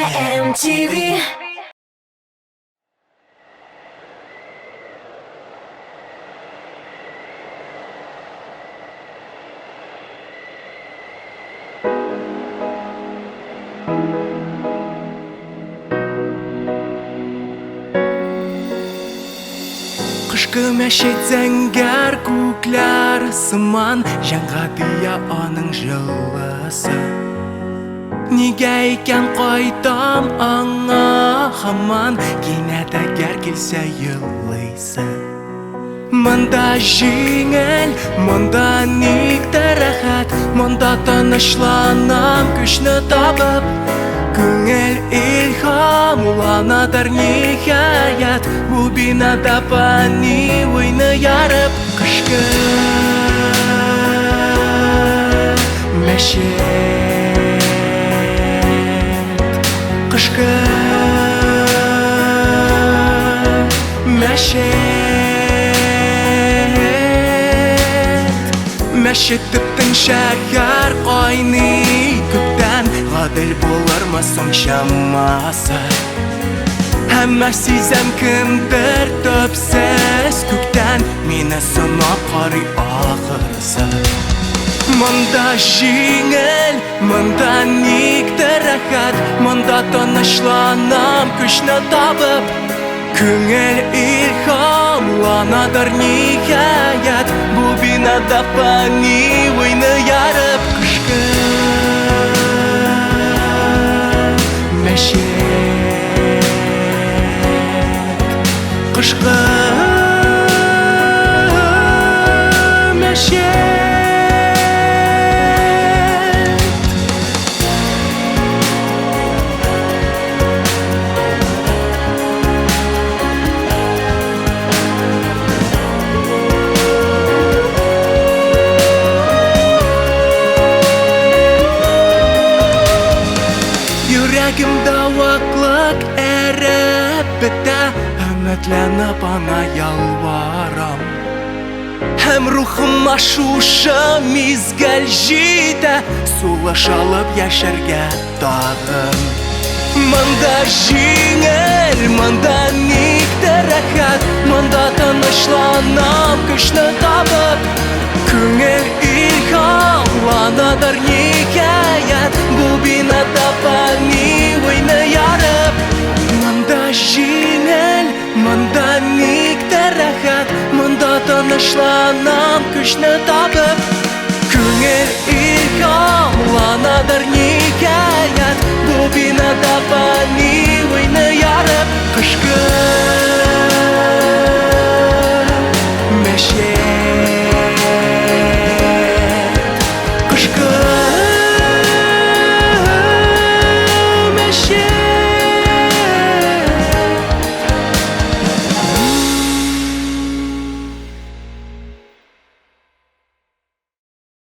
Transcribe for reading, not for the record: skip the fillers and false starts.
MTV. Кышкы мәшет зәңгәр күкләр сыман Жанға тыя аның жылысы Нигә икән кайтам аңа һаман Кинәт әгәр килсә еллыйсы Монда җиңел, монда никтер рәхәт Монда тынычланам көчне табып Күңел илһам уланадыр ниһаят Бу бинада пани уйны ярып Кышкы мәшет Кышкы Мәшет тыптың шәһәр кайный күктән Гадел булырмы соң чамасы Һәммә сизәм кемдер төпсез күктән Мине сынап карый ахырсы Монда җиңел, монда никтер рәхәт Монда тынычланам көчне табып Күңел илһам уланадыр ниһаят Бу бинада пани уйны ярып Кышкы мәшет Кышкы мәшет Йөрәгемдә ваклык әрәп бетә Өметләнеп аңа ялварам Һәм рухыма шушы мизгәл җитә Сулыш алып яшәргә тагын Монда җиңел, монда никтер рәхәт Монда тынычланам көчне табып Күңел илһам уланадыр ниһаят Бу бинада пани уйны ярып Монда җиңел, монда никтер рәхәт Монда тынычланам көчне табып Күңел илһам уланадыр ниһаят Бу бинада